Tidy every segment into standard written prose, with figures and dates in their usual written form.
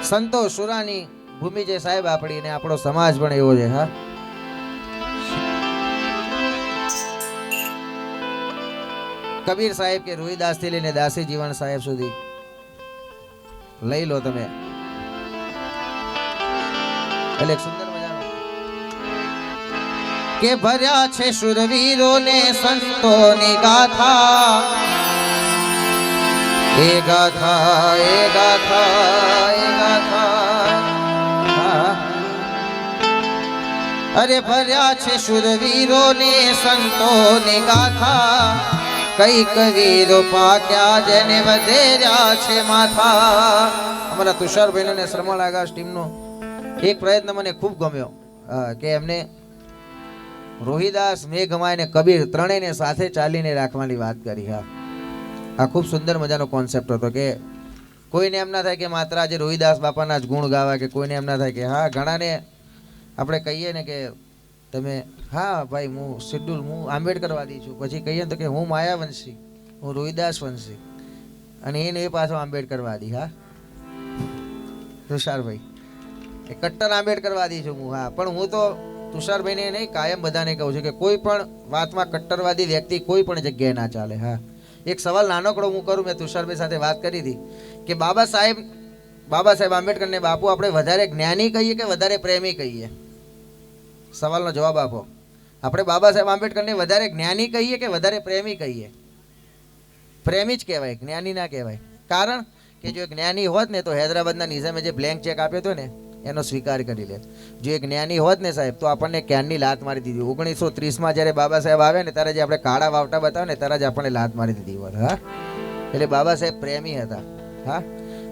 સંતો સુરાની ભૂમિ છે સાહેબ આપણી, ને આપણો સમાજ પણ એવો છે. હા, કબીર સાહેબ કે રોહિદાસ થી લઈને દાસી જીવન સાહેબ સુધી લઈ લો તમે. એટલે એક સુંદર મજાનો કે ભર્યા છે શુરવીરો ને સંતોની ગાથા, એ ગાથા એ ગાથા એ ગાથા. અરે ભર્યા છે શુરવીરો ને સંતોની ગાથા, કઈ કવીરો પાક્યા જેને વધેર્યા છે માથા. અમારા તુષારભાઈ અને શ્રમણ આકાશ ટીમનો એક પ્રયત્ન મને ખૂબ ગમ્યો કે એમને રોહિદાસ, મેઘમાય અને કબીર ત્રણેયને સાથે ચાલીને રાખવાની વાત કરી. હા, આ ખૂબ સુંદર મજાનો કોન્સેપ્ટ હતો કે કોઈને એમ ના થાય કે માત્ર આજે રોહિદાસ બાપાના જ ગુણ ગાવા, કે કોઈને એમ ના થાય કે હા ઘણાને આપણે કહીએ ને કે તમે હા ભાઈ હું શેડ્યુલ હું આંબેડકરવાદી છું, પછી કહીએ તો કે હું માયાવંશી, હું રોહિદાસ વંશી, અને એને એ પાછો આંબેડકરવાદી. હા તુષારભાઈ એ કટ્ટર આંબેડકરવાદી છું હું. હા, પણ હું તો તુષારભાઈને નહીં કાયમ બધાને કહું છું કે કોઈ પણ વાતમાં કટ્ટરવાદી વ્યક્તિ કોઈ પણ જગ્યાએ ના ચાલે. હા, એક સવાલ નાનકડો હું કરું. મેં તુષારભાઈ સાથે વાત કરી હતી કે બાબા સાહેબ આંબેડકરને બાપુ આપણે વધારે જ્ઞાની કહીએ કે વધારે પ્રેમી કહીએ? સવાલનો જવાબ આપો. આપણે બાબા સાહેબ આંબેડકરને વધારે જ્ઞાની કહીએ કે વધારે પ્રેમી કહીએ? પ્રેમી જ કહેવાય, જ્ઞાની ના કહેવાય. કારણ કે જો જ્ઞાની હોત ને તો હૈદરાબાદના નિઝામે જે બ્લેન્ક ચેક આપ્યો હતો ને એનો સ્વીકાર કરી લે. જો એક જ્ઞાની હોત ને સાહેબ તો આપણને ક્યારની લાત મારી દીધી. 1930માં જ્યારે બાબા સાહેબ આવ્યા ને ત્યારે જે આપણે કાળા વાવટા બતાવે ને ત્યારે જ આપણને લાત મારી દીધી હોત. હા, એટલે બાબા સાહેબ પ્રેમી હતા. હા,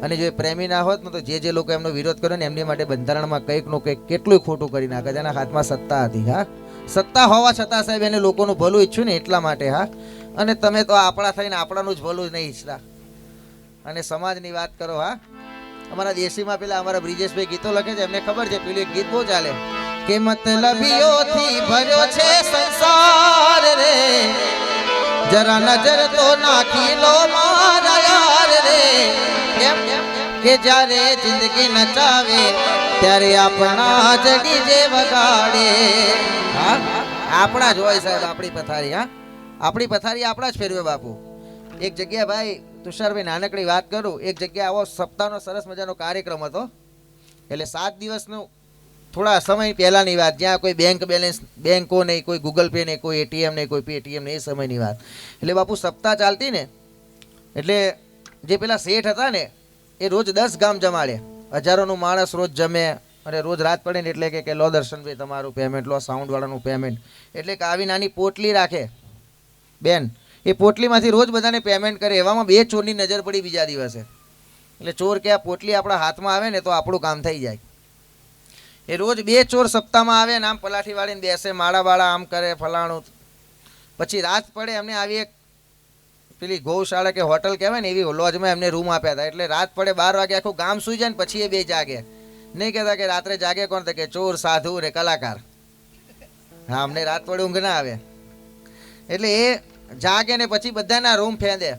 અને જો એ પ્રેમી ના હોત ને તો જે લોકો એમનો વિરોધ કર્યો ને એમની માટે બંધારણમાં કંઈકનું કંઈક કેટલું ખોટું કરી નાખે. એના હાથમાં સત્તા હતી. હા, સત્તા હોવા છતાં સાહેબ એને લોકોનું ભલું ઈચ્છ્યું ને એટલા માટે. હા, અને તમે તો આપણા થઈને આપણાનું જ ભલું જ નહીં ઈચ્છતા અને સમાજની વાત કરો. હા, અમારા દેશીમાં પેલા અમારા બ્રિજેશભાઈ ગીતો લખે છે, એમને ખબર છે પેલું એક ગીત બહુ ચાલે કે મતલબીઓથી ભર્યો છે સંસાર રે, જરા નજર તો નાખી લો મારા યાર રે. કેમ કે જ્યારે જિંદગી નચાવે ત્યારે આપણા જ ડીજે વગાડે. હા, આપણા જ હોય સાહેબ આપણી પથારી. હા, આપણી પથારી આપણા જ ફેરવે બાપુ. એક જગ્યા ભાઈ તુષારભાઈ નાનકડી વાત કરું, એક જગ્યા આવો સપ્તાહનો સરસ મજાનો કાર્યક્રમ હતો. એટલે 7 દિવસનું થોડા સમય પહેલાની વાત, જ્યાં કોઈ બેંક બેલેન્સ, બેંકો નહીં, કોઈ ગૂગલ પે નહીં, કોઈ એટીએમ નહીં, કોઈ પેટીએમ નહીં, એ સમયની વાત. એટલે બાપુ સપ્તાહ ચાલતી ને એટલે જે પેલા શેઠ હતા ને એ રોજ 10 ગામ જમાડે, હજારોનું માણસ રોજ જમે. અને રોજ રાત પડે ને એટલે કે લો દર્શનભાઈ તમારું પેમેન્ટ, લો સાઉન્ડવાળાનું પેમેન્ટ. એટલે કે આવી નાની પોટલી રાખે બેન, એ પોટલીમાંથી રોજ બધાને પેમેન્ટ કરે. એવામાં 2 ચોરની નજર પડી બીજા દિવસે. એટલે ચોર કે આ પોટલી આપણા હાથમાં આવે ને તો આપણું કામ થઈ જાય. એ રોજ 2 ચોર સપ્તાહમાં આવે ને આમ પલાઠી વાળીને બેસે, માળા બાળા આમ કરે, ફલાણું. પછી રાત પડે એમને આવી એક પેલી ગૌશાળા કે હોટલ કહેવાય ને એવી લોજમાં એમને રૂમ આપ્યા હતા. એટલે રાત પડે 12 વાગે આખું ગામ સુઈ જાય ને પછી એ 2 જાગે. નહીં કહેતા કે રાત્રે જાગે કોણ? કે ચોર, સાધુ ને કલાકાર. હા, અમને રાત પડે ઊંઘ ના આવે. એટલે એ જાગે ને પછી બધાના રૂમ ફેંદે.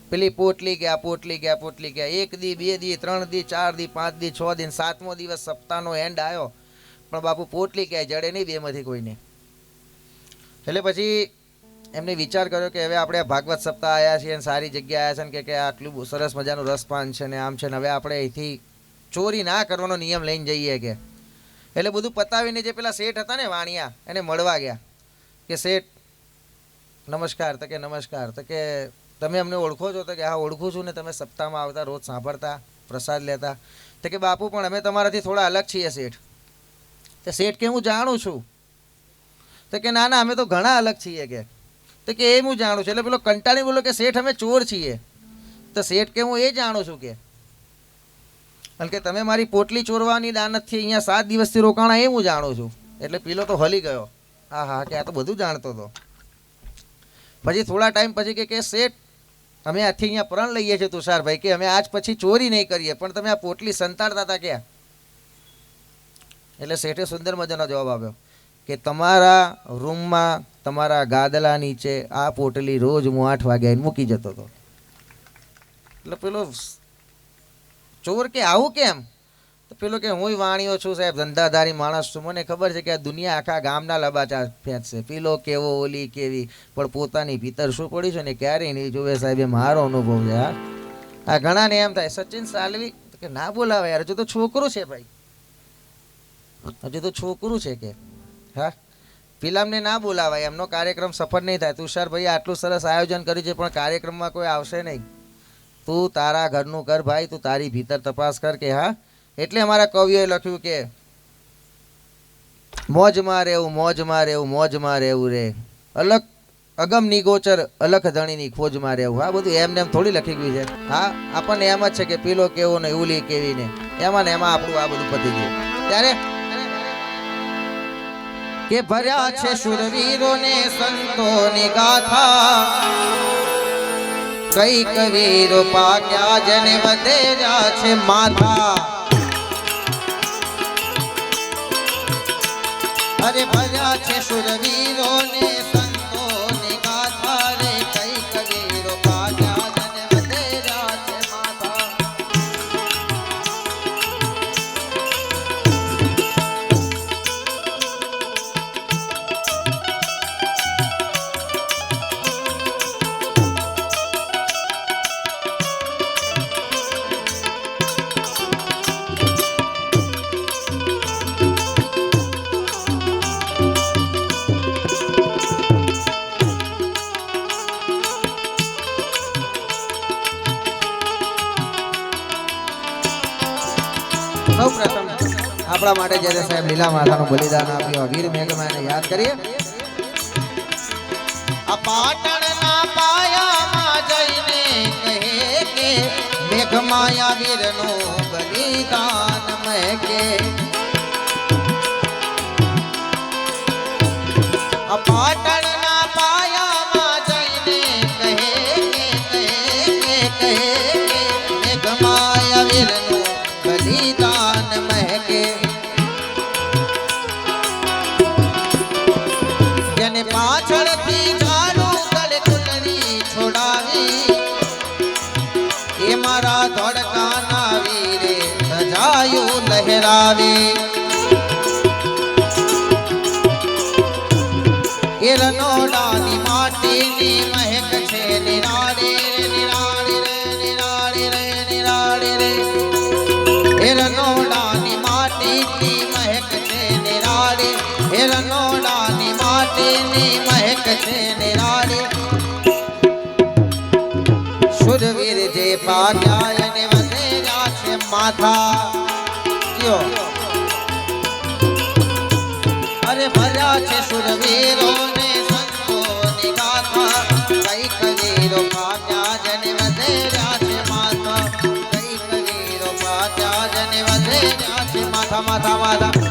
પેલી પોટલી ગયા, પોટલી ગયા, પોટલી ગયા. 1 દી, 2 દી, 3 દી, 4 દી, 5 દી, 6 દી, 7મો દિવસ સપ્તાહનો એન્ડ આવ્યો પણ બાપુ પોટલી ક્યાંય જડે નહીં બેમાંથી કોઈને. એટલે પછી એમને વિચાર કર્યો કે હવે આપણે ભાગવત સપ્તાહ આવ્યા છીએ, સારી જગ્યા આવ્યા છે ને કે આટલું સરસ મજાનું રસપાન છે ને આમ છે ને, હવે આપણે અહીંથી ચોરી ના કરવાનો નિયમ લઈને જઈએ કે. એટલે બધું પતાવીને જે પેલા શેઠ હતા ને વાણિયા એને મળવા ગયા કે શેઠ નમસ્કાર. તો કે નમસ્કાર. તો કે તમે અમને ઓળખો છો? તો કે હા ઓળખું છું ને, તમે સપ્તાહમાં આવતા, રોજ સાંભળતા, પ્રસાદ લેતા. તો કે બાપુ પણ અમે તમારાથી થોડા અલગ છીએ શેઠ. તો શેઠ કે હું જાણું છું. તો કે ના ના અમે તો ઘણા અલગ છીએ કે. તો કે એ હું જાણું છું. એટલે પેલો કંટાળી બોલો કે શેઠ અમે ચોર છીએ. તો શેઠ કે હું એ જાણું છું કે, કારણ કે તમે મારી પોટલી ચોરવાની દાનતથી અહીંયા 7 દિવસથી રોકાણા એ હું જાણું છું. એટલે પેલો તો હલી ગયો. હા હા, કે આ તો બધું જાણતો હતો. પછી થોડા ટાઈમ પછી કે શેઠ અમે આથી અહીંયા પ્રણ લઈએ છીએ તુષારભાઈ કે અમે આજ પછી ચોરી નહીં કરીએ, પણ તમે આ પોટલી સંતાડતા હતા ક્યાં? એટલે શેઠે સુંદર મજાનો જવાબ આપ્યો કે તમારા રૂમમાં, તમારા ગાદલા નીચે આ પોટલી રોજ હું 8 વાગે મૂકી જતો હતો. એટલે પેલો ચોર કે આવું કેમ? તો પેલો કે હું વાણિયો છું સાહેબ, ધંધાધારી માણસ છું, મને ખબર છે કે આ દુનિયા આખા ગામના લબાચા ફેંકશે, પેલો કેવો ઓલી કેવી, પણ પોતાની ભીતર શું પડી છે ને ક્યારેય નહીં જોવે સાહેબ, એ મારો અનુભવ છે. આ ઘણાને એમ થાય સચિન સાલવી કે ના બોલાવે યાર, હજુ તો છોકરું છે ભાઈ, હજુ તો છોકરું છે કે હા, ફિલ્મને ના બોલાવાય, એમનો કાર્યક્રમ સફળ નહીં થાય. તુષારભાઈ આટલું સરસ આયોજન કર્યું છે પણ કાર્યક્રમમાં કોઈ આવશે નહીં. તું તારા ઘરનું કર ભાઈ, તું તારી ભીતર તપાસ કર કે હા. એટલે અમારા કવિઓએ લખ્યું કે મોજમાં રહેવું, મોજમાં રહેવું, મોજમાં રહેવું રે, અલગ અગમ ની ગોચર અલખ ધણીની ખોજમાં રહેવું. હા, બધું એમને એમ થોડી લખી ગયું છે. હા, આપણને એમ જ છે કે પીલો કેવો ને ઉલી કેવી ને એમાં ને એમાં આપણું આ બધું પતી ગયું. ત્યારે કે ભર્યા છે શુરવીરો ને સંતોની ગાથા, કઈ કવીરો પાક્યા જને વધેરા છે માથા. અરે ભર્યા છે શુરવીરો ને સંતોની ગાથા રે, કઈ કવીરો પાક્યા જને વધેરા છે માથા. સૌ પ્રથમ આપણા માટે જ્યારે સાહેબ લીલા માતાનું બલિદાન આપ્યું વીર મેઘમાને યાદ કરીએ. આ પાટણના પાયામાં જઈને કહે કે મેઘમાયા વીરનું બલિદાન મહેકે. આ પાટણના પાયામાં જઈને કહે કે મેઘમાયા વીરનું બલિદાન મહેકે. જેને પાછળથી ઝાડુ ગળે કુંડળી છોડાવી, એ મારા ધડકાના વીરે સજાયું લહેરાવી. એ રનોડાની માટીની મહેક છે નિરાળી રે, નિરાળી રે, નિરાળી રે, નિરાળી રે. એ રનોડાની માટીની મહેક છે નિરાળી, એ રનોડાની માટીની મહેક છે નિરાળી. શુરવીર જે પાક્યા એને વધેરા છે માથા. અરે ભર્યા છે શુરવીરો ને સંતોની ગાથા, કઈ કવીરો પાક્યા જેને વધેરા છે માથા, કઈ કવીરો પાક્યા જેને વધેરા છે માથા, માથા, માથા.